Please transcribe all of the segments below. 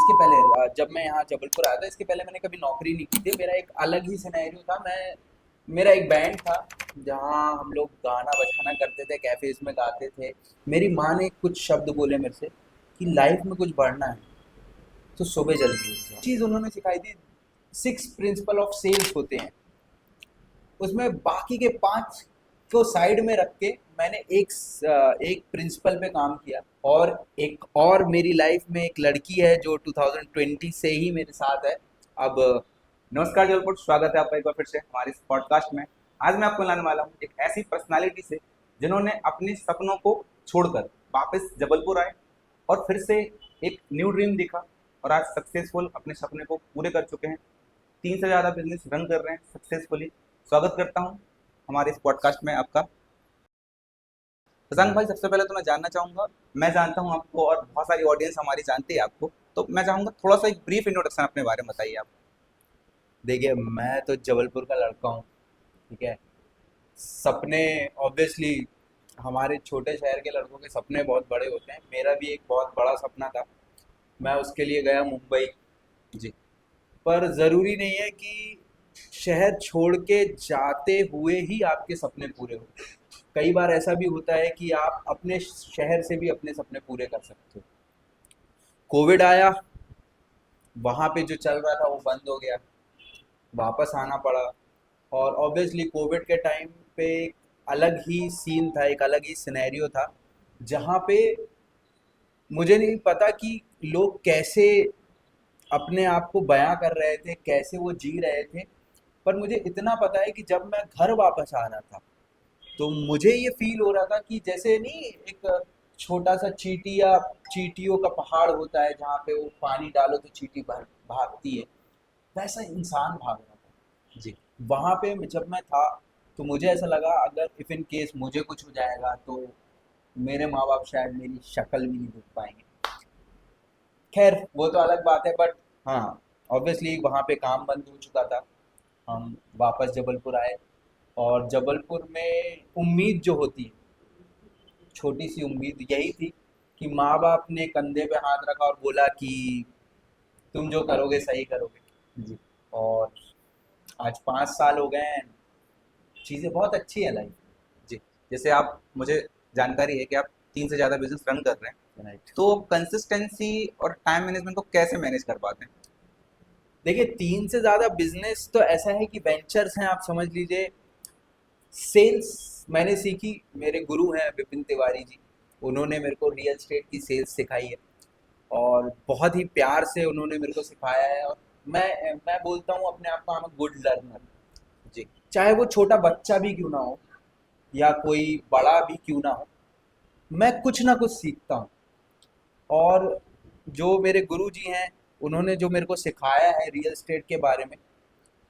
इसके पहले जब मैं यहाँ जबलपुर आया था, इसके पहले मैंने कभी नौकरी नहीं की थी। मेरा एक अलग ही सिनेरियो था। मेरा एक बैंड था जहाँ हम लोग गाना बजाना करते थे, कैफेज में गाते थे। मेरी माँ ने कुछ शब्द बोले मेरे से कि लाइफ में कुछ बढ़ना है तो सुबह जल्दी उठ जाओ। चीज़ उन्होंने सिखाई थी। 6 प्रिंसिपल ऑफ सेल्स होते हैं, उसमें बाकी के 5 को साइड में रख के मैंने एक प्रिंसिपल पे काम किया। और एक और मेरी लाइफ में एक लड़की है जो 2020 से ही मेरे साथ है अब। नमस्कार जबलपुर, स्वागत है आपका एक बार फिर से हमारे इस पॉडकास्ट में। आज मैं आपको लाने वाला हूँ एक ऐसी पर्सनालिटी से जिन्होंने अपने सपनों को छोड़कर वापस जबलपुर आए और फिर से एक न्यू ड्रीम देखा और आज सक्सेसफुल अपने सपने को पूरे कर चुके हैं। 3 से ज़्यादा बिजनेस रन कर रहे हैं सक्सेसफुली। स्वागत करता हूँ हमारे इस पॉडकास्ट में आपका। शशांक भाई, सबसे पहले तो मैं जानना चाहूँगा, मैं जानता हूँ आपको और बहुत सारी ऑडियंस हमारी जानती है आपको, तो मैं चाहूँगा थोड़ा सा एक ब्रीफ इंट्रोडक्शन अपने बारे में बताइए आप। देखिए, मैं तो जबलपुर का लड़का हूँ, ठीक है। सपने ऑब्वियसली हमारे छोटे शहर के लड़कों के सपने बहुत बड़े होते हैं। मेरा भी एक बहुत बड़ा सपना था, मैं उसके लिए गया मुंबई। जी। पर ज़रूरी नहीं है कि शहर छोड़ के जाते हुए ही आपके सपने पूरे हो। कई बार ऐसा भी होता है कि आप अपने शहर से भी अपने सपने पूरे कर सकते हो। कोविड आया, वहाँ पे जो चल रहा था वो बंद हो गया, वापस आना पड़ा। और ऑब्वियसली कोविड के टाइम पे एक अलग ही सीन था, एक अलग ही सिनेरियो था, जहाँ पे मुझे नहीं पता कि लोग कैसे अपने आप को बयां कर रहे थे, कैसे वो जी रहे थे। पर मुझे इतना पता है कि जब मैं घर वापस आ रहा था तो मुझे ये फील हो रहा था कि जैसे नहीं, एक छोटा सा चींटी या चींटियों का पहाड़ होता है जहाँ पे वो पानी डालो तो चींटी भागती है, वैसा इंसान भाग रहा था। जी। वहाँ पे जब मैं था तो मुझे ऐसा लगा अगर इफ़ इन केस मुझे कुछ हो जाएगा तो मेरे माँ बाप शायद मेरी शक्ल भी नहीं देख पाएंगे। खैर वो तो अलग बात है, बट हाँ, ऑब्वियसली वहाँ पे काम बंद हो चुका था। हम वापस जबलपुर आए और जबलपुर में उम्मीद जो होती है, छोटी सी उम्मीद यही थी कि माँ बाप ने कंधे पे हाथ रखा और बोला कि तुम जो करोगे सही करोगे। जी। और आज 5 साल हो गए हैं, चीज़ें बहुत अच्छी है लाइफ जी। जैसे आप मुझे जानकारी है कि आप 3 से ज़्यादा बिजनेस रन कर रहे हैं, में। राइट। तो कंसिस्टेंसी और टाइम मैनेजमेंट को कैसे मैनेज कर पाते हैं? देखिए, 3 से ज़्यादा बिजनेस तो ऐसा है कि वेंचर्स हैं, आप समझ लीजिए। सेल्स मैंने सीखी, मेरे गुरु हैं विपिन तिवारी जी, उन्होंने मेरे को रियल एस्टेट की सेल्स सिखाई है। और बहुत ही प्यार से उन्होंने मेरे को सिखाया है। और मैं बोलता हूँ अपने आप को, I am a good learner. जी। चाहे वो छोटा बच्चा भी क्यों ना हो या कोई बड़ा भी क्यों ना हो, मैं कुछ ना कुछ सीखता हूँ। और जो मेरे गुरु जी हैं, उन्होंने जो मेरे को सिखाया है रियल एस्टेट के बारे में,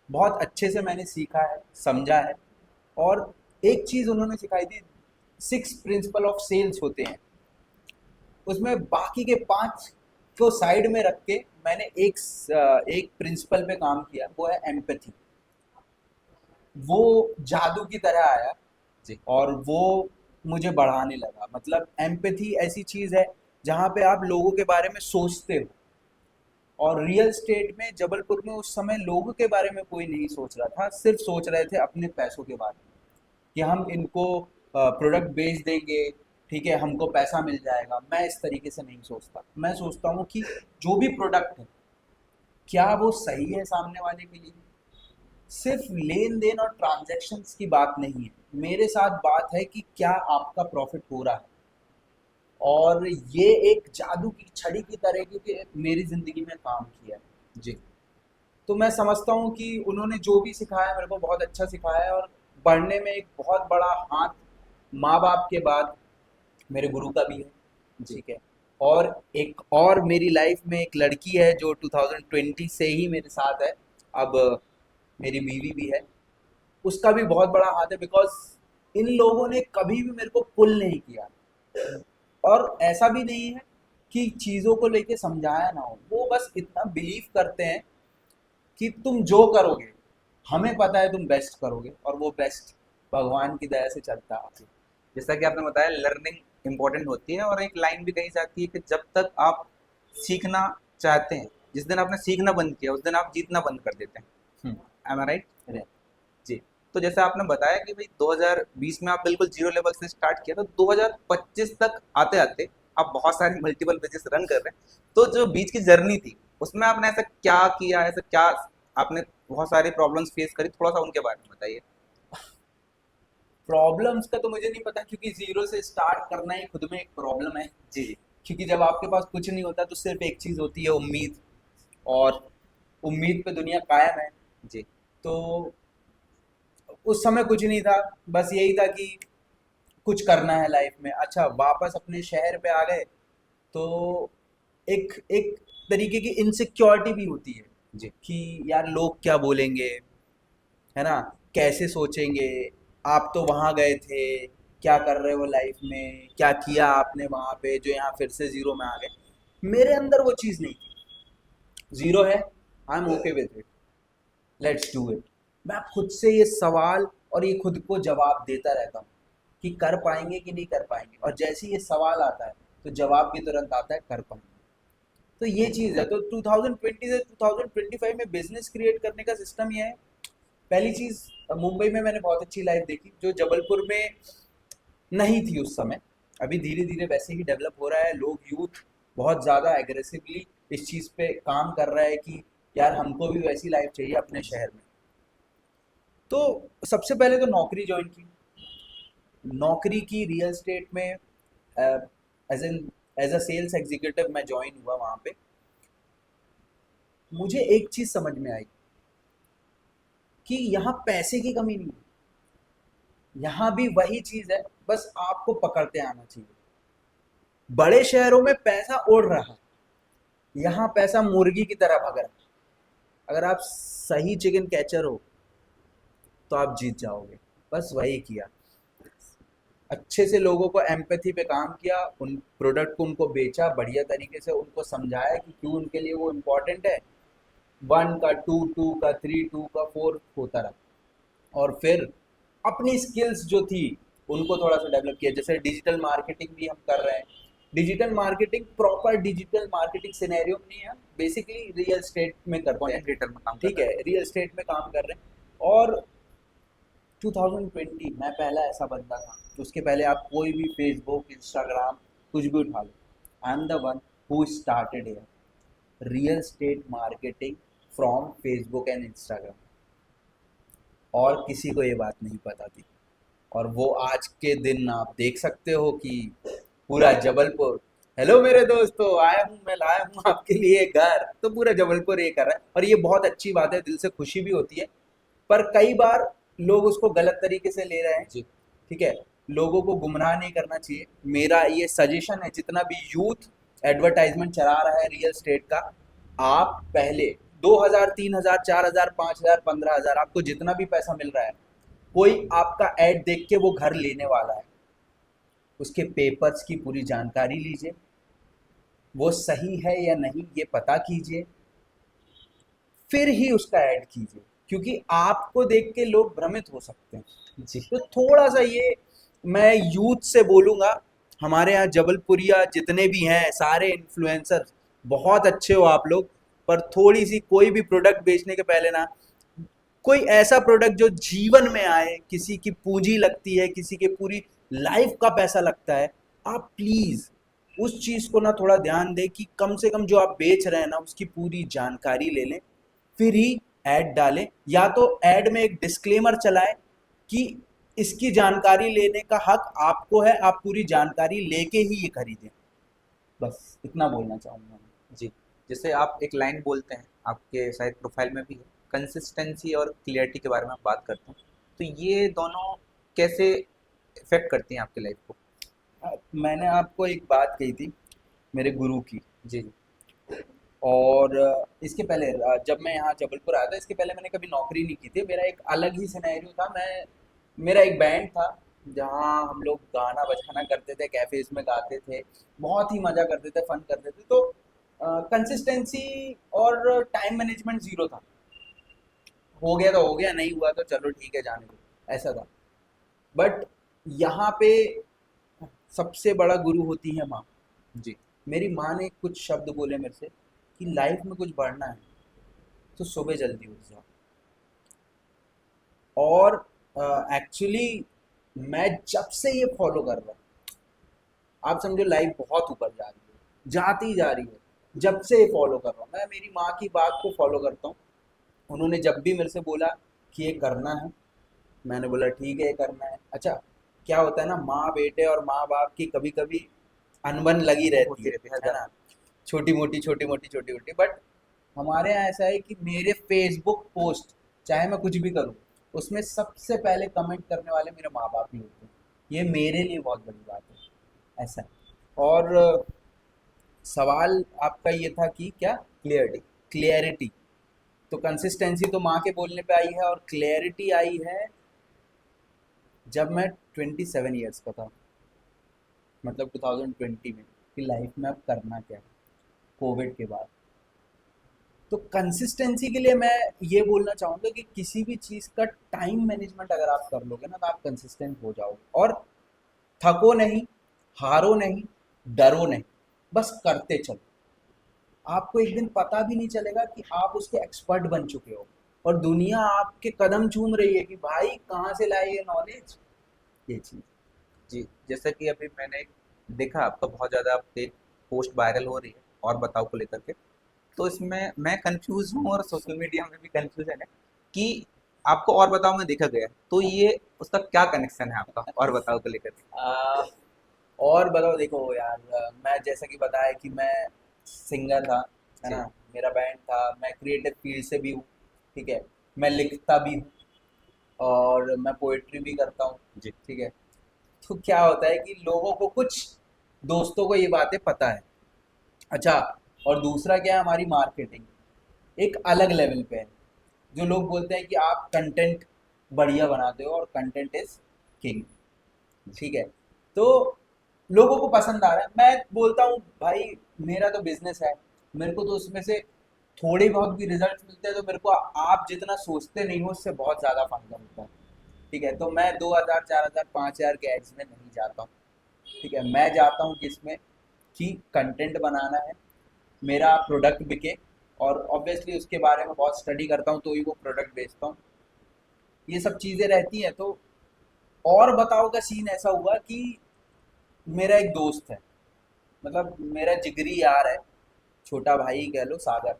बहुत अच्छे से मैंने सीखा है, समझा है। और एक चीज़ उन्होंने सिखाई थी, 6 प्रिंसिपल ऑफ सेल्स होते हैं, उसमें बाकी के 5 को साइड में रख के मैंने एक प्रिंसिपल पे काम किया, वो है एम्पैथी। वो जादू की तरह आया जी। और वो मुझे बढ़ाने लगा। मतलब एम्पैथी ऐसी चीज़ है जहाँ पे आप लोगों के बारे में सोचते हो। और रियल स्टेट में जबलपुर में उस समय लोगों के बारे में कोई नहीं सोच रहा था, सिर्फ सोच रहे थे अपने पैसों के बारे में कि हम इनको प्रोडक्ट बेच देंगे, ठीक है, हमको पैसा मिल जाएगा। मैं इस तरीके से नहीं सोचता। मैं सोचता हूँ कि जो भी प्रोडक्ट है, क्या वो सही है सामने वाले के लिए। सिर्फ लेन देन और ट्रांजैक्शंस की बात नहीं है, मेरे साथ बात है कि क्या आपका प्रॉफिट हो रहा है। और ये एक जादू की छड़ी की तरह क्योंकि मेरी ज़िंदगी में काम किया है। जी। तो मैं समझता हूँ कि उन्होंने जो भी सिखाया मेरे को बहुत अच्छा सिखाया है। और बढ़ने में एक बहुत बड़ा हाथ माँ बाप के बाद मेरे गुरु का भी है, जी। ठीक है। और एक और मेरी लाइफ में एक लड़की है जो 2020 से ही मेरे साथ है अब। मेरी बीवी भी है, उसका भी बहुत बड़ा हाथ है, बिकॉज इन लोगों ने कभी भी मेरे को पुल नहीं किया। और ऐसा भी नहीं है कि चीज़ों को लेके समझाया ना हो, वो बस इतना बिलीव करते हैं कि तुम जो करोगे हमें पता है तुम बेस्ट करोगे, और वो बेस्ट भगवान की दया से चलता है। जी। जैसा कि आपने बताया, लर्निंग इम्पोर्टेंट होती है और एक लाइन भी कही जाती है कि जब तक आप सीखना चाहते हैं, जिस दिन आपने सीखना बंद किया उस दिन आप जीतना बंद कर देते हैं। एम आई राइट? Right. जी। तो जैसे आपने बताया कि भाई 2020 में आप बिल्कुल जीरो लेवल से स्टार्ट किया, तो 2025 तक आते आते आप बहुत सारे मल्टीपल बिजनेस रन कर रहे हैं। तो जो बीच की जर्नी थी उसमें आपने ऐसा क्या किया, ऐसा क्या आपने बहुत सारी प्रॉब्लम्स फेस करी, थोड़ा सा उनके बारे में बताइए। प्रॉब्लम्स का तो मुझे नहीं पता, क्योंकि जीरो से स्टार्ट करना ही खुद में एक प्रॉब्लम है। जी जी। क्योंकि जब आपके पास कुछ नहीं होता तो सिर्फ एक चीज़ होती है, उम्मीद। और उम्मीद पे दुनिया कायम है। जी तो उस समय कुछ नहीं था, बस यही था कि कुछ करना है लाइफ में। अच्छा, वापस अपने शहर पे आ गए तो एक एक तरीके की इनसिक्योरिटी भी होती है जी। कि यार लोग क्या बोलेंगे, है ना, कैसे सोचेंगे, आप तो वहाँ गए थे, क्या कर रहे हो लाइफ में, क्या किया आपने वहाँ पे जो यहाँ फिर से ज़ीरो में आ गए। मेरे अंदर वो चीज़ नहीं थी। ज़ीरो है, I am okay with it, let's do it. मैं खुद से ये सवाल और ये खुद को जवाब देता रहता हूँ कि कर पाएंगे कि नहीं कर पाएंगे, और जैसे ही ये सवाल आता है तो जवाब भी तुरंत आता है, कर पाएंगे। तो ये चीज़ है। तो 2020 से 2025 में बिजनेस क्रिएट करने का सिस्टम ये है। पहली चीज़, मुंबई में मैंने बहुत अच्छी लाइफ देखी जो जबलपुर में नहीं थी उस समय। अभी धीरे धीरे वैसे ही डेवलप हो रहा है। लोग, यूथ बहुत ज़्यादा एग्रेसिवली इस चीज़ पे काम कर रहा है कि यार हमको भी वैसी लाइफ चाहिए अपने शहर में। तो सबसे पहले तो नौकरी ज्वाइन की। नौकरी की रियल एस्टेट में, एज अ सेल्स एग्जीक्यूटिव मैं ज्वाइन हुआ वहाँ पे। मुझे एक चीज़ समझ में आई कि यहाँ पैसे की कमी नहीं है। यहाँ भी वही चीज़ है, बस आपको पकड़ते आना चाहिए। बड़े शहरों में पैसा उड़ रहा है, यहाँ पैसा मुर्गी की तरह भग रहा है। अगर आप सही चिकन कैचर हो तो आप जीत जाओगे। बस वही किया, अच्छे से लोगों को एम्पैथी पे काम किया, उन प्रोडक्ट को उनको बेचा बढ़िया तरीके से, उनको समझाया कि क्यों उनके लिए वो इम्पोर्टेंट है। वन का टू, टू का थ्री, टू का फोर होता रहा। और फिर अपनी स्किल्स जो थी उनको थोड़ा सा डेवलप किया। जैसे डिजिटल मार्केटिंग भी हम कर रहे हैं। Digital marketing, proper digital marketing scenario में नहीं है, बेसिकली रियल एस्टेट में करते हैं। कंटेंट क्रिएटर में काम कर ठीक रहे है, रियल एस्टेट में काम कर रहे हैं। और 2020 मैं पहला ऐसा बंदा था, उसके पहले आप कोई भी फेसबुक, इंस्टाग्राम कुछ भी उठा लो, I am the one who started here real estate marketing from Facebook and Instagram. और किसी को ये बात नहीं पता थी। और वो आज के दिन आप देख सकते हो कि पूरा जबलपुर, हेलो मेरे दोस्तों, आया हूँ, मैं लाया हूँ आपके लिए घर। तो पूरा जबलपुर ये कर रहा है, और ये बहुत अच्छी बात है, दिल से खुशी भी होती है। पर कई बार लोग उसको गलत तरीके से ले रहे हैं। जी। ठीक है, लोगों को गुमराह नहीं करना चाहिए। मेरा ये सजेशन है, जितना भी यूथ एडवर्टाइजमेंट चला रहा है रियल स्टेट का, आप पहले 2000, 3000, 4000, 5000, 15000, आपको जितना भी पैसा मिल रहा है, कोई आपका ऐड देख के वो घर लेने वाला है, उसके पेपर्स की पूरी जानकारी लीजिए, वो सही है या नहीं ये पता कीजिए, फिर ही उसका ऐड कीजिए। क्योंकि आपको देख के लोग भ्रमित हो सकते हैं। जी तो थोड़ा सा ये मैं यूथ से बोलूँगा, हमारे यहाँ जबलपुरिया जितने भी हैं सारे इन्फ्लुएंसर, बहुत अच्छे हो आप लोग, पर थोड़ी सी कोई भी प्रोडक्ट बेचने के पहले ना, कोई ऐसा प्रोडक्ट जो जीवन में आए, किसी की पूंजी लगती है, किसी के पूरी लाइफ का पैसा लगता है, आप प्लीज़ उस चीज़ को ना थोड़ा ध्यान दें कि कम से कम जो आप बेच रहे हैं ना उसकी पूरी जानकारी ले लें, फिर ही ऐड डालें। या तो ऐड में एक डिस्क्लेमर चलाएं कि इसकी जानकारी लेने का हक आपको है, आप पूरी जानकारी लेके ही ये खरीदें। बस इतना बोलना चाहूँगा मैं। जी। जैसे आप एक लाइन बोलते हैं, आपके शायद प्रोफाइल में भी है, कंसिस्टेंसी और क्लियरिटी के बारे में आप बात करते हैं, तो ये दोनों कैसे इफेक्ट करती हैं आपकी लाइफ को? मैंने आपको एक बात कही थी मेरे गुरु की। जी जी। और इसके पहले, जब मैं यहाँ जबलपुर आया था, इसके पहले मैंने कभी नौकरी नहीं की थी। मेरा एक अलग ही सिनेरियो था। मेरा एक बैंड था जहाँ हम लोग गाना बजाना करते थे, कैफेज में गाते थे, बहुत ही मज़ा करते थे, फन करते थे। तो कंसिस्टेंसी और टाइम मैनेजमेंट ज़ीरो था। हो गया तो हो गया, नहीं हुआ तो चलो ठीक है, जाने दो, ऐसा था। बट यहाँ पे सबसे बड़ा गुरु होती है माँ। जी मेरी माँ ने कुछ शब्द बोले मेरे से कि लाइफ में कुछ बढ़ना है तो सुबह जल्दी उठ जाओ। और एक्चुअली मैं जब से ये फॉलो कर रहा हूँ, आप समझो लाइफ बहुत ऊपर जा रही है, जाती जा रही है। जब से ये फॉलो कर रहा हूँ, मैं मेरी माँ की बात को फॉलो करता हूँ। उन्होंने जब भी मेरे से बोला कि ये करना है, मैंने बोला ठीक है ये करना है। अच्छा, क्या होता है ना, माँ बेटे और माँ बाप की कभी कभी अनबन लगी रहती होती रहती है है। ना, छोटी मोटी, बट हमारे यहाँ ऐसा है कि मेरे फेसबुक पोस्ट, चाहे मैं कुछ भी करूँ, उसमें सबसे पहले कमेंट करने वाले मेरे माँ बाप ही होते हैं। ये मेरे लिए बहुत बड़ी बात है, ऐसा है। और सवाल आपका ये था कि क्या, क्लियरिटी। क्लियरिटी। तो कंसिस्टेंसी तो माँ के बोलने पे आई है, और क्लियरिटी आई है जब मैं 27 ईयर्स का था, मतलब 2020 में, कि लाइफ में अब करना क्या है, कोविड के बाद। तो कंसिस्टेंसी के लिए मैं ये बोलना चाहूँगा कि किसी भी चीज़ का टाइम मैनेजमेंट अगर आप कर लोगे ना, तो आप कंसिस्टेंट हो जाओगे। और थको नहीं, हारो नहीं, डरो नहीं, बस करते चलो। आपको एक दिन पता भी नहीं चलेगा कि आप उसके एक्सपर्ट बन चुके हो, और दुनिया आपके कदम चूम रही है कि भाई कहाँ से लाए ये नॉलेज, ये चीज़। जी, जैसा कि अभी मैंने देखा आपका बहुत ज़्यादा एक पोस्ट वायरल हो रही है और बताओ को लेकर के, तो इसमें मैं कंफ्यूज हूँ और सोशल मीडिया में भी कंफ्यूजन है कि आपको और बताओ में देखा गया है, तो ये उसका क्या कनेक्शन है आपका और बताओ को लेकर के? आ, और बताओ, देखो यार, मैं जैसा कि बताया कि मैं सिंगर था, है जी। ना, मेरा बैंड था, मैं क्रिएटिव फील्ड से भी हूँ, ठीक है, मैं लिखता भी हूँ, और मैं पोएट्री भी करता हूँ, जी। ठीक है। तो क्या होता है कि लोगों को, कुछ दोस्तों को ये बातें पता है। अच्छा, और दूसरा क्या है, हमारी मार्केटिंग एक अलग लेवल पे है। जो लोग बोलते हैं कि आप कंटेंट बढ़िया बनाते हो, और कंटेंट इज किंग, जी। ठीक है। तो लोगों को पसंद आ रहा है, मैं बोलता हूँ भाई मेरा तो बिजनेस है, मेरे को तो उसमें से थोड़े बहुत भी रिजल्ट मिलते हैं, तो मेरे को आप जितना सोचते नहीं हो उससे बहुत ज़्यादा फायदा होता है, ठीक है। तो मैं 2,000 4,000 5,000 के एड्स में नहीं जाता हूँ, ठीक है। मैं जाता हूँ जिसमें कि कंटेंट बनाना है, मेरा प्रोडक्ट बिके, और ऑब्वियसली उसके बारे में बहुत स्टडी करता हूँ तो ही वो प्रोडक्ट बेचता हूँ। ये सब चीज़ें रहती हैं। तो और बताओ का सीन ऐसा हुआ कि मेरा एक दोस्त है, मतलब मेरा जिगरी यार है, छोटा भाई कह लो, सागर।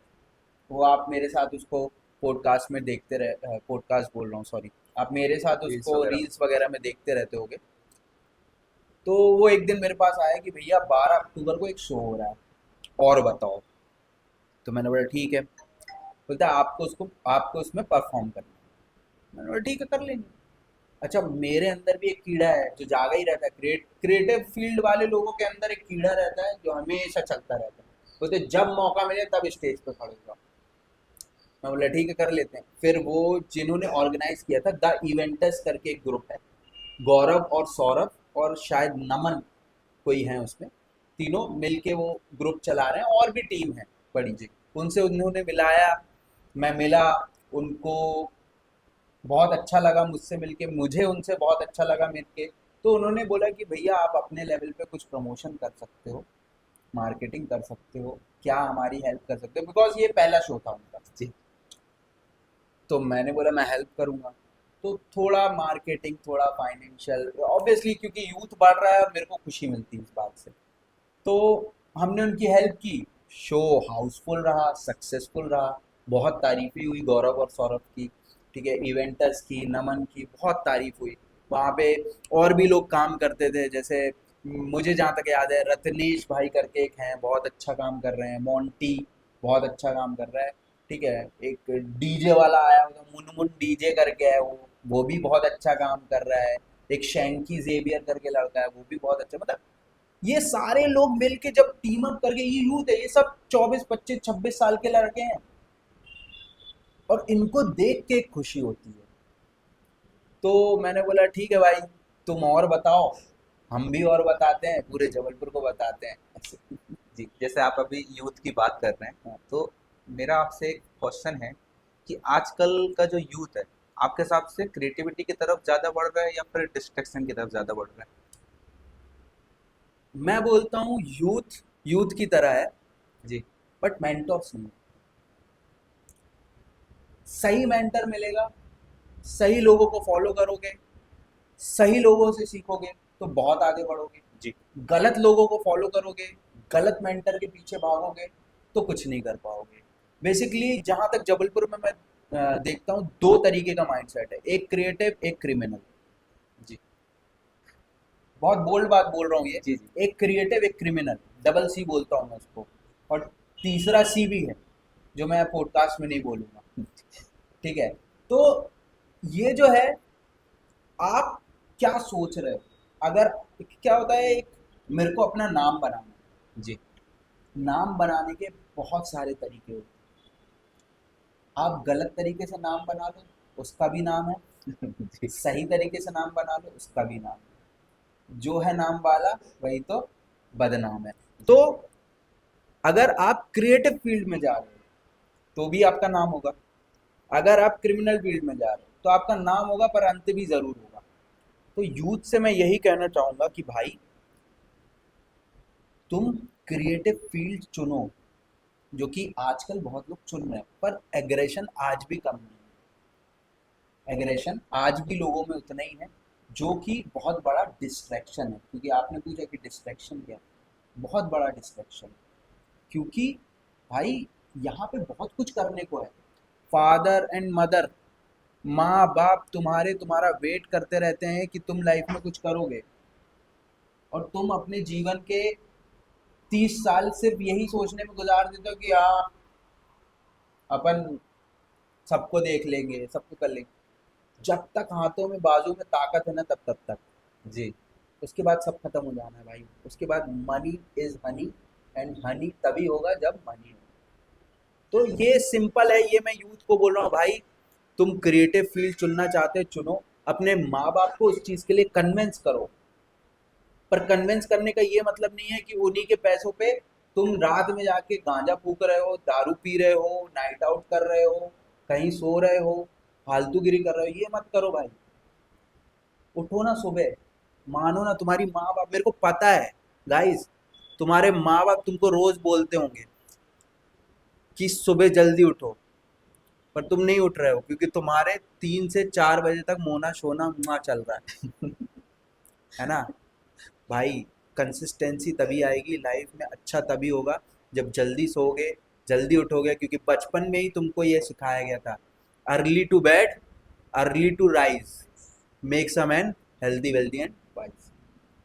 वो, आप मेरे साथ उसको पॉडकास्ट में देखते रहे, पॉडकास्ट बोल रहा हूँ, सॉरी, आप मेरे साथ रील्स उसको वगैरह में। रील्स वगैरह में देखते रहते होगे। तो वो एक दिन मेरे पास आया कि भैया 12 अक्टूबर को एक शो हो रहा है, और बताओ। तो मैंने बोला ठीक है। बोलता है आपको उसमें परफॉर्म करना है। मैंने बोला ठीक है, कर लेंगे। अच्छा, मेरे अंदर भी एक कीड़ा है जो जागा ही रहता है, क्रिएटिव फील्ड वाले लोगों के अंदर एक कीड़ा रहता है जो हमेशा चलता रहता है। बोलते जब मौका मिले तब स्टेज पे खड़े हो जाओ। मैं बोला ठीक है, कर लेते हैं। फिर वो जिन्होंने ऑर्गेनाइज किया था, द इवेंटर्स करके एक ग्रुप है, गौरव और सौरभ और शायद नमन कोई है उसमें, तीनों मिलके वो ग्रुप चला रहे हैं, और भी टीम है बड़ी जी। उनसे उन्होंने मिलाया, मैं मिला उनको, बहुत अच्छा लगा मुझसे मिलके, मुझे उनसे बहुत अच्छा लगा मिलके। तो उन्होंने बोला कि भैया आप अपने लेवल पे कुछ प्रमोशन कर सकते हो, मार्केटिंग कर सकते हो, क्या हमारी हेल्प कर सकते हो, बिकॉज ये पहला शो था उनका। जी। तो मैंने बोला मैं हेल्प करूंगा। तो थोड़ा मार्केटिंग, थोड़ा फाइनेंशियल, ऑब्वियसली क्योंकि यूथ बढ़ रहा है और मेरे को खुशी मिलती है इस बात से। तो हमने उनकी हेल्प की। शो हाउसफुल रहा, सक्सेसफुल रहा, बहुत तारीफें हुई गौरव और सौरभ की, ठीक है, इवेंटर्स की, नमन की बहुत तारीफ हुई। वहाँ पे और भी लोग काम करते थे, जैसे मुझे जहाँ तक याद है रत्नेश भाई करके एक हैं, बहुत अच्छा काम कर रहे हैं, मोंटी बहुत अच्छा काम कर रहा है, ठीक है। एक डीजे वाला आया हुआ मुनमुन डीजे करके है, वो भी बहुत अच्छा काम कर रहा है। एक शैंकी जेवियर करके लड़का है, वो भी बहुत अच्छा, मतलब ये सारे लोग मिलके जब टीम अप करके, ये यूथ है, ये सब 24 25 26 साल के लड़के हैं, और इनको देख के एक खुशी होती है। तो मैंने बोला ठीक है भाई, तुम और बताओ, हम भी और बताते हैं, पूरे जी। जबलपुर को बताते हैं ऐसे। जी, जैसे आप अभी यूथ की बात कर रहे हैं, हाँ। तो मेरा आपसे एक क्वेश्चन है कि आजकल का जो यूथ है, आपके हिसाब से क्रिएटिविटी की तरफ ज़्यादा बढ़ रहा है या फिर डिस्ट्रैक्शन की तरफ ज़्यादा बढ़ रहा मैं बोलता हूँ यूथ यूथ की तरह है, है? जी। बट मेंटर्स नहीं। सही मेंटर मिलेगा, सही लोगों को फॉलो करोगे, सही लोगों से सीखोगे तो बहुत आगे बढ़ोगे। जी। गलत लोगों को फॉलो करोगे, गलत मेंटर के पीछे भागोगे तो कुछ नहीं कर पाओगे। बेसिकली जहां तक जबलपुर में मैं देखता हूँ, दो तरीके का माइंडसेट है, एक क्रिएटिव एक क्रिमिनल। जी। बहुत बोल्ड बात बोल रहा हूँ ये। जी। जी। एक क्रिएटिव एक क्रिमिनल, डबल सी बोलता हूँ मैं उसको। और तीसरा सी भी है जो मैं पॉडकास्ट में नहीं बोलूंगा, ठीक है। तो ये जो है, आप क्या सोच रहे हो। अगर क्या होता है, एक मेरे को अपना नाम बनाना है। जी। नाम बनाने के बहुत सारे तरीके होते हैं। आप गलत तरीके से नाम बना लो, उसका भी नाम है। जी। सही तरीके से नाम बना लो, उसका भी नाम है। जो है नाम वाला वही तो बदनाम है। तो अगर आप क्रिएटिव फील्ड में जा रहे हो तो भी आपका नाम होगा, अगर आप क्रिमिनल फील्ड में जा रहे हो तो आपका नाम होगा, पर अंत भी जरूर होगा। तो यूथ से मैं यही कहना चाहूंगा कि भाई, तुम क्रिएटिव फील्ड चुनो, जो कि आजकल बहुत लोग चुन रहे हैं, पर एग्रेशन आज भी कम नहीं है। एग्रेशन आज भी लोगों में उतना ही है, जो कि बहुत बड़ा डिस्ट्रैक्शन है। क्योंकि आपने पूछा कि डिस्ट्रैक्शन क्या है, बहुत बड़ा डिस्ट्रैक्शन। क्योंकि भाई, यहाँ पे बहुत कुछ करने को है। फादर एंड मदर, माँ बाप तुम्हारा वेट करते रहते हैं कि तुम लाइफ में कुछ करोगे, और तुम अपने जीवन के 30 साल सिर्फ यही सोचने में गुजार देते हो कि हाँ, अपन सबको देख लेंगे, सबको कर लेंगे। जब तक हाथों में बाजू में ताकत है ना, तब तक। जी। उसके बाद सब खत्म हो जाना है भाई। उसके बाद money is Honey, and honey तभी होगा जब मनी हो। तो ये सिंपल है, ये मैं यूथ को बोल रहा हूँ भाई, तुम क्रिएटिव फील्ड चुनना चाहते हो, चुनो। अपने माँ बाप को उस चीज़ के लिए कन्विंस करो, पर कन्विंस करने का ये मतलब नहीं है कि उन्हीं के पैसों पे तुम रात में जाके गांजा फूक रहे हो, दारू पी रहे हो, नाइट आउट कर रहे हो, कहीं सो रहे हो, फालतूगिरी कर रहे हो। ये मत करो भाई। उठो ना सुबह, मानो ना, तुम्हारी माँ बाप, मेरे को पता है गाइस, तुम्हारे माँ बाप तुमको रोज बोलते होंगे कि सुबह जल्दी उठो, पर तुम नहीं उठ रहे हो क्योंकि तुम्हारे 3 से 4 बजे तक मोना शोना मुआ चल रहा है ना। भाई, कंसिस्टेंसी तभी आएगी लाइफ में, अच्छा तभी होगा जब जल्दी सोओगे, जल्दी उठोगे। क्योंकि बचपन में ही तुमको ये सिखाया गया था, early to bed, early to rise, makes a man healthy wealthy and wise.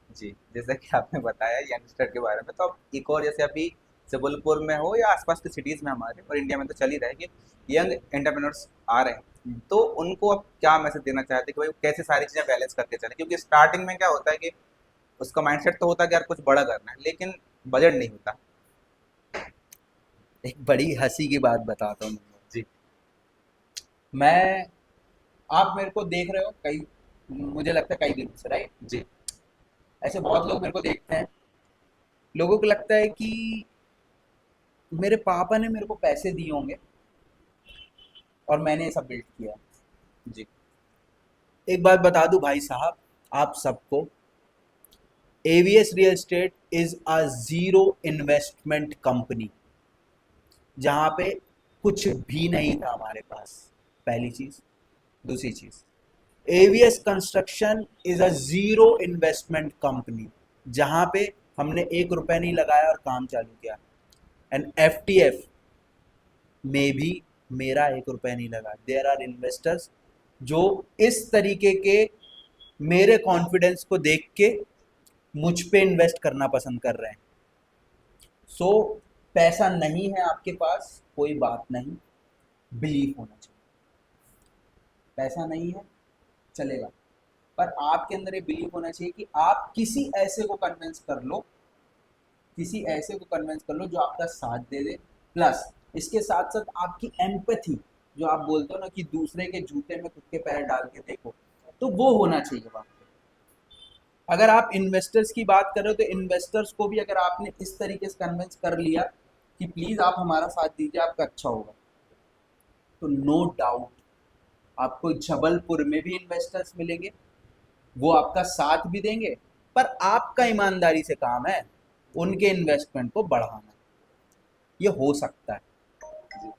जी। जैसा कि आपने बताया यंगस्टर के बारे में, तो अब एक और, जैसे अभी जबलपुर में हो या आसपास के सिटीज़ में हमारे और इंडिया में तो चल ही रहा है कि यंग एंटरप्रेन्योर्स आ रहे हैं, तो उनको अब क्या मैसेज देना चाहते हैं कि भाई वो कैसे सारी चीज़ें बैलेंस करके चलें? क्योंकि स्टार्टिंग में क्या होता है कि उसका माइंडसेट तो होता है कि यार कुछ बड़ा करना है, लेकिन बजट नहीं होता। एक बड़ी हंसी की बात बताता हूँ तुमको। जी। मैं आप मेरे को देख रहे हो कई, मुझे लगता है कई दिनों से, राइट। जी। ऐसे बहुत लोग मेरे को देखते हैं। लोगों को लगता है कि मेरे पापा ने मेरे को पैसे दिए होंगे और मैंने ये सब बिल्ड किया। जी। एक बात बता दूं भाई साहब, आप सबको, ABS real estate is a zero investment company, जहां पे कुछ भी नहीं था हमारे पास, पहली चीज। दूसरी चीज, ABS construction is a zero investment company, जहां पे हमने 1 रुपया नहीं लगाया और काम चालू किया। एंड एफटीएफ में भी मेरा 1 रुपया नहीं लगा। देयर आर इन्वेस्टर्स जो इस तरीके के मेरे कॉन्फिडेंस को देख के मुझ पे इन्वेस्ट करना पसंद कर रहे हैं। सो पैसा नहीं है आपके पास, कोई बात नहीं, बिलीव होना चाहिए। पैसा नहीं है, चलेगा, पर आपके अंदर ये बिलीव होना चाहिए कि आप किसी ऐसे को कन्विंस कर लो, किसी ऐसे को कन्विंस कर लो जो आपका साथ दे दे। प्लस इसके साथ साथ आपकी एम्पैथी, जो आप बोलते हो ना कि दूसरे के जूते में खुद के पैर डाल के देखो, तो वो होना चाहिए वहाँ पे। अगर आप इन्वेस्टर्स की बात कर रहे हो तो इन्वेस्टर्स को भी अगर आपने इस तरीके से कन्विंस कर लिया कि प्लीज़ आप हमारा साथ दीजिए, आपका अच्छा होगा, तो नो डाउट आपको जबलपुर में भी इन्वेस्टर्स मिलेंगे, वो आपका साथ भी देंगे। पर आपका ईमानदारी से काम है उनके इन्वेस्टमेंट को बढ़ाना। ये हो सकता है। जी,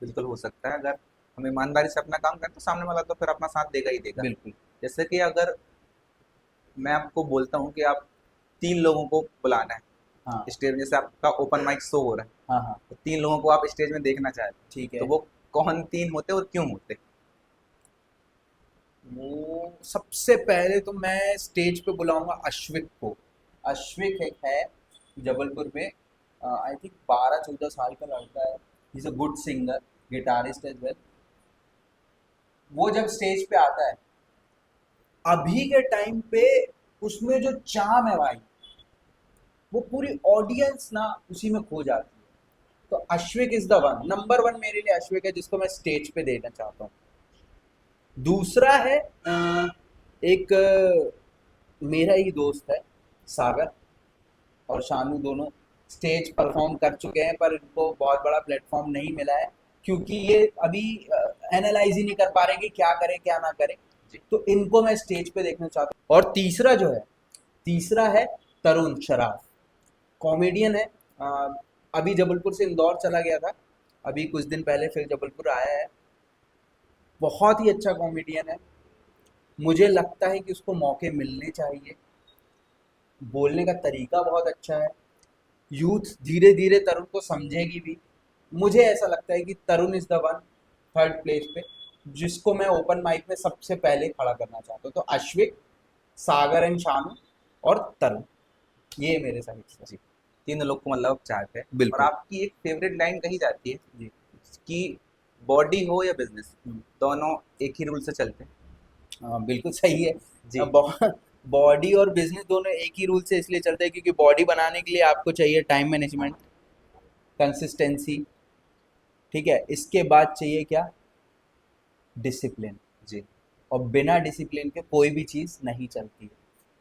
बिल्कुल हो सकता है। अगर हम ईमानदारी से अपना काम करें तो सामने वाला तो फिर अपना साथ देगा ही देगा। बिल्कुल। जैसे कि अगर मैं आपको बोलता हूँ कि आप 3 लोगों को बुलाना है हाँ स्टेज में, जैसे आपका ओपन माइक शो हो रहा है, हाँ हाँ। तो 3 लोगों को आप स्टेज में देखना चाहते हैं, ठीक तो है। वो कौन 3 होते और क्यों होते? वो सबसे पहले तो मैं स्टेज पे बुलाऊंगा अश्विक को। अश्विक एक है जबलपुर में, आई थिंक 12-14 साल का लड़का है। He is a good singer, guitarist as well. वो जब स्टेज पे आता है, अभी के टाइम पे उसमें जो चाम है भाई, वो पूरी ऑडियंस ना उसी में खो जाती है। तो Ashvik is the one, number one मेरे लिए अश्विक है, जिसको मैं स्टेज पे देना चाहता हूँ। दूसरा है एक मेरा ही दोस्त है, सागर और शानू, दोनों स्टेज परफॉर्म कर चुके हैं, पर इनको बहुत बड़ा प्लेटफॉर्म नहीं मिला है, क्योंकि ये अभी एनालाइज ही नहीं कर पा रहे कि क्या करें क्या ना करें। जी। तो इनको मैं स्टेज पे देखना चाहता हूँ। और तीसरा जो है, तीसरा है तरुण शराफ, कॉमेडियन है। अभी जबलपुर से इंदौर चला गया था, अभी कुछ दिन पहले फिर जबलपुर आया है। बहुत ही अच्छा कॉमेडियन है। मुझे लगता है कि उसको मौके मिलने चाहिए। बोलने का तरीका बहुत अच्छा है। यूथ धीरे धीरे तरुण को समझेगी भी। मुझे ऐसा लगता है कि Tarun is the one, third place पे, जिसको मैं ओपन माइक में सबसे पहले खड़ा करना चाहता हूँ। तो अश्विक, सागर एंड शानू और तरुण, ये मेरे साइड से। जी, 3 लोग को मतलब आप चाहते हैं। और बिल्कुल। आपकी एक फेवरेट लाइन कही जाती है जी। कि बॉडी हो या बिजनेस, हम्म। दोनों एक ही रूल से चलते हैं। हाँ बिल्कुल सही है। जी। बॉडी और बिजनेस दोनों एक ही रूल से इसलिए चलते हैं क्योंकि बॉडी बनाने के लिए आपको चाहिए टाइम मैनेजमेंट, कंसिस्टेंसी, ठीक है। इसके बाद चाहिए क्या? डिसिप्लिन। जी। और बिना डिसिप्लिन के कोई भी चीज़ नहीं चलती है।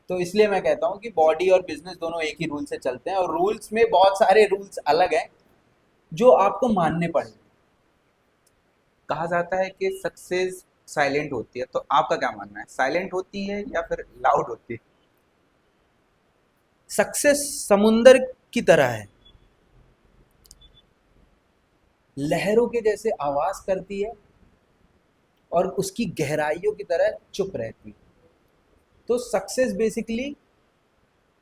तो इसलिए मैं कहता हूँ कि बॉडी और बिजनेस दोनों एक ही रूल से चलते हैं, और रूल्स में बहुत सारे रूल्स अलग हैं जो आपको मानने पड़ेंगे। कहा जाता है कि सक्सेस साइलेंट होती है, तो आपका क्या मानना है, साइलेंट होती है या फिर लाउड होती है? सक्सेस समुंदर की तरह है, लहरों के जैसे आवाज करती है और उसकी गहराइयों की तरह चुप रहती है। तो सक्सेस बेसिकली,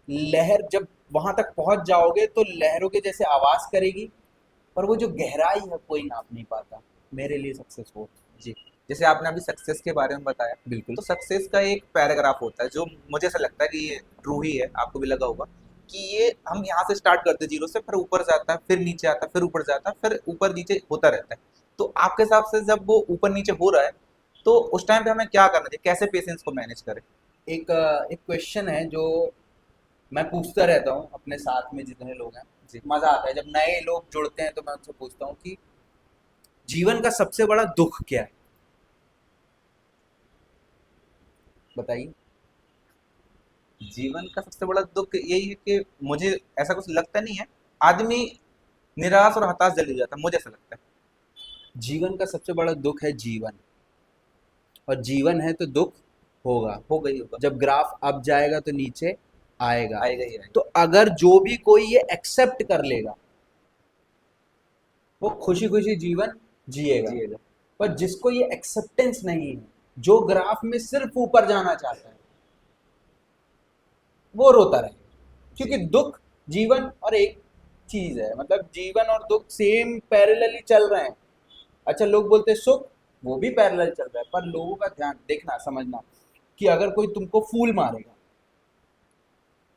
लहर जब वहां तक पहुंच जाओगे तो लहरों के जैसे आवाज करेगी, पर वो जो गहराई है कोई नाप नहीं पाता। मेरे लिए सक्सेस वो। जी। जैसे आपने अभी सक्सेस के बारे में बताया, बिल्कुल। तो सक्सेस का एक पैराग्राफ होता है जो मुझे ऐसा लगता है कि ये ट्रू ही है, आपको भी लगा होगा कि ये हम यहाँ से स्टार्ट करते हैं जीरो से, फिर ऊपर जाता है, फिर नीचे आता है, फिर ऊपर जाता है, फिर ऊपर नीचे होता रहता है। तो आपके हिसाब से जब वो ऊपर नीचे हो रहा है, तो उस टाइम पे हमें क्या करना चाहिए, कैसे पेशेंस को मैनेज करें? एक क्वेश्चन है जो मैं पूछता रहता हूँ अपने साथ में जितने लोग हैं। जी। मजा आता है जब नए लोग जुड़ते हैं, तो मैं उनसे पूछता हूँ कि जीवन का सबसे बड़ा दुख क्या है, बताइए। जीवन का सबसे बड़ा दुख यही है कि मुझे ऐसा कुछ लगता नहीं है, आदमी निराश और हताश जल्दी हो जाता है, मुझे ऐसा लगता है। जीवन का सबसे बड़ा दुख है जीवन, और जीवन है तो दुख होगा। हो गई होगा। जब ग्राफ अप जाएगा तो नीचे आएगा। आएगा ही आएगा। तो अगर जो भी कोई ये एक्सेप्ट कर लेगा, वो खुशी खुशी जीवन जिएगा। जिएगा। पर जिसको ये एक्सेप्टेंस नहीं है, जो ग्राफ में सिर्फ ऊपर जाना चाहता है, वो रोता रहेगा। जी। क्योंकि दुख, जीवन और एक चीज है, मतलब जीवन और दुख सेम पैरेलली चल रहे हैं। अच्छा, लोग बोलते हैं सुख, वो भी पैरेलल चल रहा है, पर लोगों का ध्यान देखना, समझना कि अगर कोई तुमको फूल मारेगा,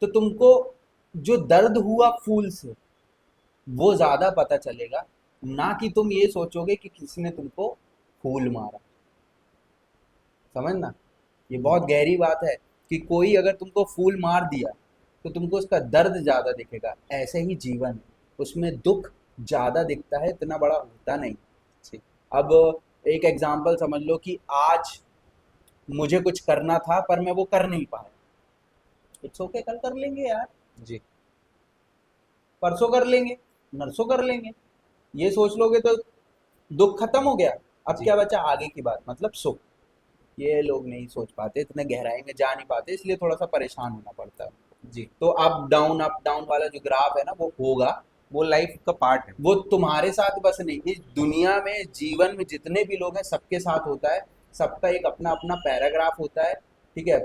तो तुमको जो दर्द हुआ फूल से, वो ज्यादा पता चलेगा, ना कि तुम ये सोचोगे कि किसने तुमको फूल मारा। समझना, ये बहुत गहरी बात है कि कोई अगर तुमको फूल मार दिया, तो तुमको उसका दर्द ज्यादा दिखेगा। ऐसे ही जीवन है, उसमें दुख ज्यादा दिखता है, इतना बड़ा होता नहीं। जी। अब एक एग्जाम्पल समझ लो कि आज मुझे कुछ करना था पर मैं वो कर नहीं पाया। इट्स ओके, कल कर लेंगे यार, जी। परसों कर लेंगे, नरसों कर लेंगे। ये सोच लोगे तो दुख खत्म हो गया। अब जी। क्या बचा आगे की बात, मतलब सुख। ये लोग नहीं सोच पाते, इतने गहराई में जा नहीं पाते, इसलिए थोड़ा सा परेशान होना पड़ता है। जी। तो अप डाउन वाला जो ग्राफ है ना, वो होगा। वो लाइफ का पार्ट है। वो तुम्हारे साथ बस नहीं, इस दुनिया में जीवन में जितने भी लोग हैं सबके साथ होता है। सबका एक अपना अपना पैराग्राफ होता है, ठीक है,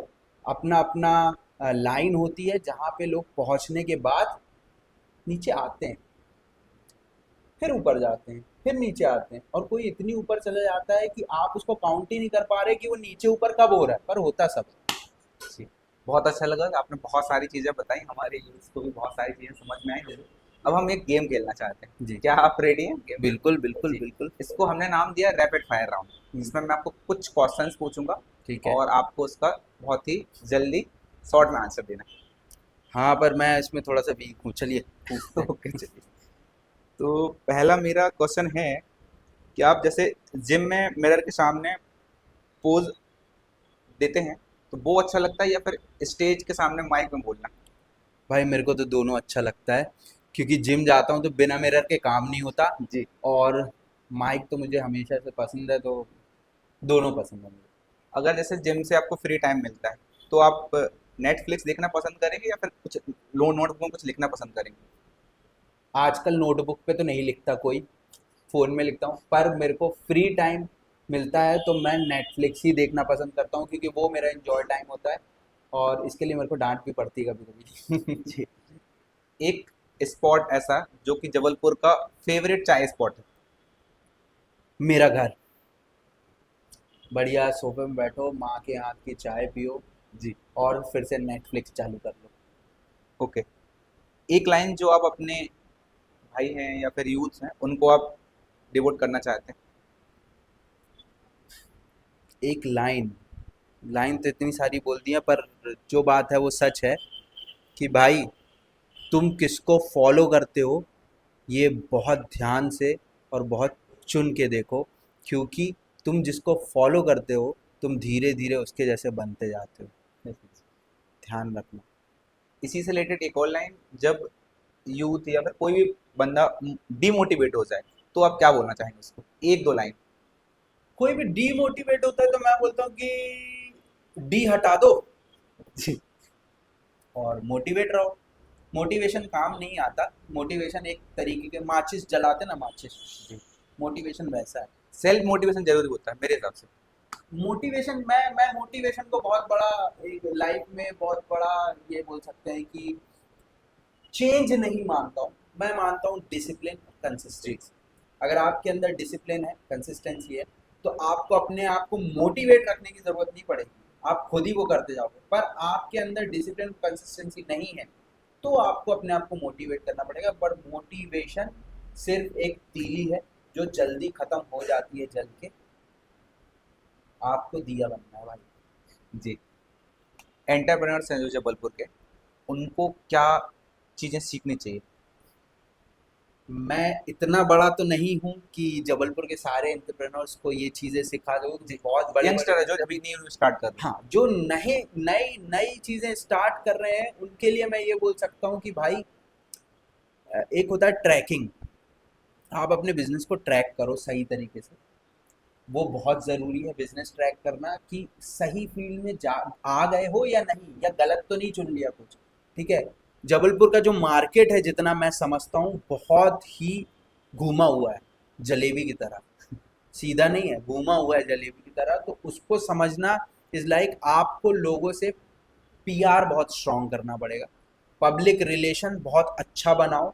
अपना अपना लाइन होती है जहाँ पे लोग पहुँचने के बाद नीचे आते हैं, फिर ऊपर जाते हैं, फिर नीचे आते हैं, और कोई इतनी ऊपर चला जाता है कि आप उसको काउंट ही नहीं कर पा रहे कि वो नीचे ऊपर कब हो रहा है, पर होता सब है। जी, बहुत अच्छा लगा, आपने बहुत सारी चीज़ें बताई, हमारे यूथ को भी बहुत सारी चीज़ें समझ में आई। अब हम एक गेम खेलना चाहते हैं, जी, क्या आप रेडी हैं गेम? बिल्कुल बिल्कुल जी, बिल्कुल। इसको हमने नाम दिया रैपिड फायर राउंड। इसमें मैं आपको कुछ क्वेश्चंस पूछूंगा ठीक है। और आपको उसका बहुत ही जल्दी शॉर्ट में आंसर देना हाँ, पर मैं इसमें थोड़ा सा वीक हूँ, चलिए पूछते है। हैं। ओके चलिए। तो पहला मेरा क्वेश्चन है कि आप जैसे जिम में मिरर के सामने पोज देते हैं, तो वो अच्छा लगता है या फिर स्टेज के सामने माइक में बोलना? भाई मेरे को तो दोनों अच्छा लगता है, क्योंकि जिम जाता हूँ तो बिना मिरर के काम नहीं होता, जी। और माइक तो मुझे हमेशा से पसंद है, तो दोनों पसंद है मुझे। अगर जैसे जिम से आपको फ्री टाइम मिलता है, तो आप नेटफ्लिक्स देखना पसंद करेंगे या फिर कुछ लो नोटबुक में कुछ लिखना पसंद करेंगे? आजकल नोटबुक पे तो नहीं लिखता कोई, फ़ोन में लिखता हूँ, पर मेरे को फ्री टाइम मिलता है तो मैं नेटफ्लिक्स ही देखना पसंद करता हूँ, क्योंकि वो मेरा एंजॉय टाइम होता है, और इसके लिए मेरे को डांट भी पड़ती है कभी कभी। जी। एक स्पॉट ऐसा जो कि जबलपुर का फेवरेट चाय स्पॉट है? मेरा घर, बढ़िया सोफे में बैठो, माँ के हाथ की चाय पियो, जी। और फिर से नेटफ्लिक्स चालू कर लो। ओके। एक लाइन जो आप अपने भाई हैं या फिर यूथ हैं उनको आप डिवोट करना चाहते हैं? एक लाइन, लाइन तो इतनी सारी बोल दी है, पर जो बात है वो सच है कि भाई, तुम किसको फॉलो करते हो ये बहुत ध्यान से और बहुत चुन के देखो, क्योंकि तुम जिसको फॉलो करते हो तुम धीरे धीरे उसके जैसे बनते जाते हो, ध्यान रखना। इसी से रिलेटेड एक और लाइन, जब यूथ या फिर कोई भी बंदा डिमोटिवेट हो जाए, तो आप क्या बोलना चाहेंगे उसको? एक दो लाइन। कोई भी डीमोटिवेट होता है तो मैं बोलता हूँ कि डी हटा दो जी। और मोटिवेट रहो। मोटिवेशन काम नहीं आता, मोटिवेशन एक तरीके के माचिस जलाते ना, माचिस, जी। मोटिवेशन वैसा है। सेल्फ मोटिवेशन जरूरी होता है मेरे हिसाब से। मोटिवेशन, मैं मोटिवेशन को बहुत बड़ा, एक लाइफ में बहुत बड़ा, ये बोल सकते हैं कि चेंज नहीं मानता हूँ। मैं मानता हूँ डिसिप्लिन, जी। कंसिस्टेंसी। अगर आपके अंदर डिसिप्लिन है, कंसिस्टेंसी है, तो आपको अपने आप को मोटिवेट रखने की ज़रूरत नहीं पड़ेगी, आप खुद ही वो करते जाओगे। पर आपके अंदर डिसिप्लिन, कंसिस्टेंसी नहीं है, तो आपको अपने आप को मोटिवेट करना पड़ेगा। पर मोटिवेशन सिर्फ एक तीली है जो जल्दी ख़त्म हो जाती है जल के। आपको दिया बनना है भाई। जी। एंटरप्रेन्योर्स हैं जो जबलपुर के, उनको क्या चीज़ें सीखनी चाहिए? मैं इतना बड़ा तो नहीं हूँ कि जबलपुर के सारे एंटरप्रेन्योर्स को ये चीज़ें सिखा दूँ, जी। बहुत बड़े यंगस्टर बड़े। है जो अभी न्यू स्टार्ट कर रहे हाँ, जो नए नई नई चीज़ें स्टार्ट कर रहे हैं उनके लिए मैं ये बोल सकता हूँ कि भाई, एक होता है ट्रैकिंग। आप अपने बिजनेस को ट्रैक करो सही तरीके से, वो बहुत ज़रूरी है बिजनेस ट्रैक करना, कि सही फील्ड में जा आ गए हो या नहीं, या गलत तो नहीं चुन लिया कुछ, ठीक है। जबलपुर का जो मार्केट है जितना मैं समझता हूँ बहुत ही घूमा हुआ है, जलेबी की तरह, सीधा नहीं है, घूमा हुआ है जलेबी की तरह, तो उसको समझना इज़ लाइक आपको लोगों से पीआर बहुत स्ट्रॉन्ग करना पड़ेगा, पब्लिक रिलेशन बहुत अच्छा बनाओ,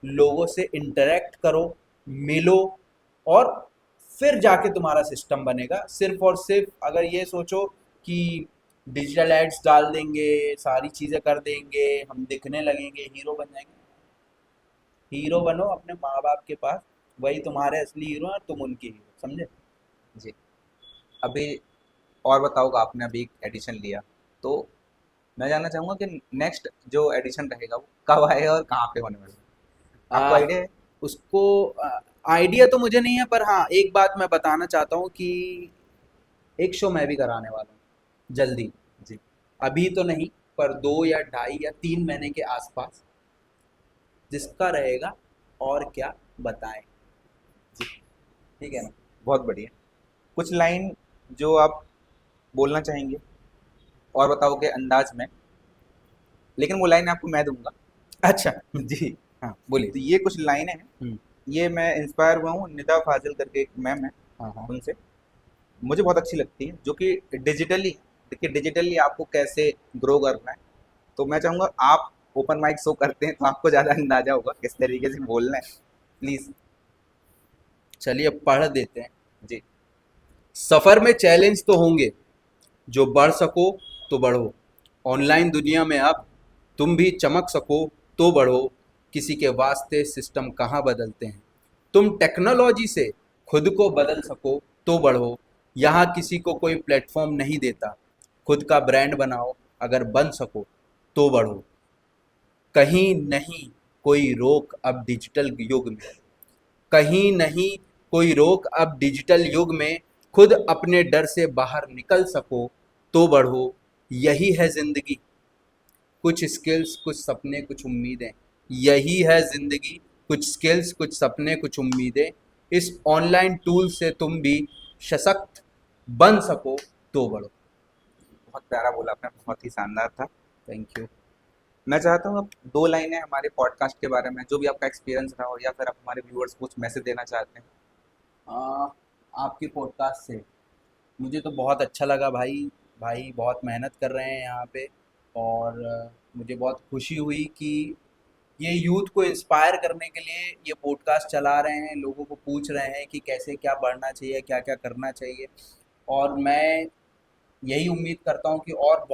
लोगों से इंटरेक्ट करो, मिलो, और फिर जाके तुम्हारा सिस्टम बनेगा। सिर्फ और सिर्फ अगर ये सोचो कि डिजिटल एड्स डाल देंगे, सारी चीज़ें कर देंगे, हम दिखने लगेंगे, हीरो बन जाएंगे। हीरो बनो अपने माँ बाप के पास, वही तुम्हारे असली हीरो हैं और तुम उनके हीरो, समझे। हैं। जी। अभी और बताओगे, आपने अभी एक एडिशन लिया, तो मैं जानना चाहूँगा कि नेक्स्ट जो एडिशन रहेगा वो कब आएगा और कहाँ पे होने वाला है? आपको आ, आइडिया है? उसको आइडिया तो मुझे नहीं है, पर हाँ एक बात मैं बताना चाहता हूँ कि एक शो मैं भी कराने वाला हूँ जल्दी। जी। अभी तो नहीं, पर 2 या 2.5 या 3 महीने के आसपास, जिसका रहेगा और क्या बताएं, जी। ठीक है ना। बहुत बढ़िया। कुछ लाइन जो आप बोलना चाहेंगे और बताओगे अंदाज में, लेकिन वो लाइन आपको मैं दूंगा। अच्छा। जी। हाँ बोलिए। तो ये कुछ लाइनें हैं, हम्म। ये मैं इंस्पायर हुआ हूँ, निदा फाजिल करके एक मैम है, हाँ हाँ। उनसे। मुझे बहुत अच्छी लगती है, जो कि डिजिटली, देखिए डिजिटली आपको कैसे ग्रो करना है। तो मैं चाहूँगा, आप ओपन माइक शो करते हैं तो आपको ज़्यादा अंदाजा होगा किस तरीके से बोलना है। प्लीज़। चलिए अब पढ़ देते हैं। जी। सफर में चैलेंज तो होंगे, जो बढ़ सको तो बढ़ो। ऑनलाइन दुनिया में अब तुम भी चमक सको तो बढ़ो। किसी के वास्ते सिस्टम कहाँ बदलते हैं, तुम टेक्नोलॉजी से खुद को बदल सको तो बढ़ो। यहाँ किसी को कोई प्लेटफॉर्म नहीं देता, खुद का ब्रांड बनाओ, अगर बन सको तो बढ़ो। कहीं नहीं कोई रोक अब डिजिटल युग में, कहीं नहीं कोई रोक अब डिजिटल युग में। खुद अपने डर से बाहर निकल सको तो बढ़ो। यही है जिंदगी, कुछ स्किल्स कुछ सपने कुछ उम्मीदें। यही है जिंदगी, कुछ स्किल्स कुछ सपने कुछ उम्मीदें। इस ऑनलाइन टूल से तुम भी सशक्त बन सको तो बढ़ो। बहुत प्यारा बोला आपने, बहुत ही शानदार था। Thank you. मैं चाहता हूँ अब 2 लाइनें हमारे पॉडकास्ट के बारे में, जो भी आपका एक्सपीरियंस रहा हो, या फिर आप हमारे व्यूअर्स को कुछ मैसेज देना चाहते हैं। आ, आपके पॉडकास्ट से मुझे तो बहुत अच्छा लगा भाई। भाई बहुत मेहनत कर रहे हैं यहाँ पे, और मुझे बहुत खुशी हुई कि ये यूथ को इंस्पायर करने के लिए ये पॉडकास्ट चला रहे हैं, लोगों को पूछ रहे हैं कि कैसे क्या बढ़ना चाहिए, क्या क्या करना चाहिए। और मैं यही उम्मीद करता हूँ कि और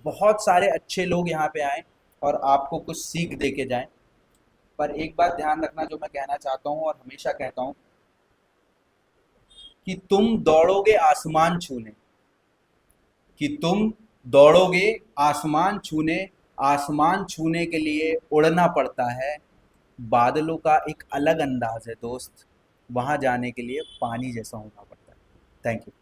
बहुत सारे अच्छे लोग यहाँ पे आएँ और आपको कुछ सीख दे के जाएँ। पर एक बात ध्यान रखना जो मैं कहना चाहता हूँ और हमेशा कहता हूँ, कि तुम दौड़ोगे आसमान छूने, कि तुम दौड़ोगे आसमान छूने। आसमान छूने के लिए उड़ना पड़ता है, बादलों का एक अलग अंदाज है दोस्त, वहाँ जाने के लिए पानी जैसा होना पड़ता है। Thank you.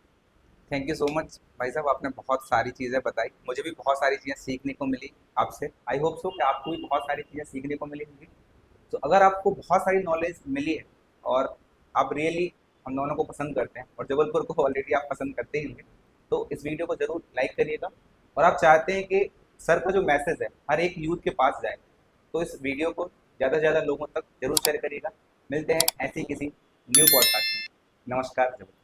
Thank you so much भाई साहब, आपने बहुत सारी चीज़ें बताई, मुझे भी बहुत सारी चीज़ें सीखने को मिली आपसे। आई होप सो कि आपको भी बहुत सारी चीज़ें सीखने को मिली होंगी। तो अगर आपको बहुत सारी नॉलेज मिली है, और आप रियली हम दोनों को पसंद करते हैं, और जबलपुर को ऑलरेडी आप पसंद करते ही होंगे, तो इस वीडियो को ज़रूर लाइक करिएगा। और आप चाहते हैं कि सर का जो मैसेज है हर एक यूथ के पास जाए, तो इस वीडियो को ज़्यादा से ज़्यादा लोगों तक जरूर शेयर करिएगा। मिलते हैं ऐसी किसी न्यू पॉडकास्ट में। नमस्कार जबलपुर।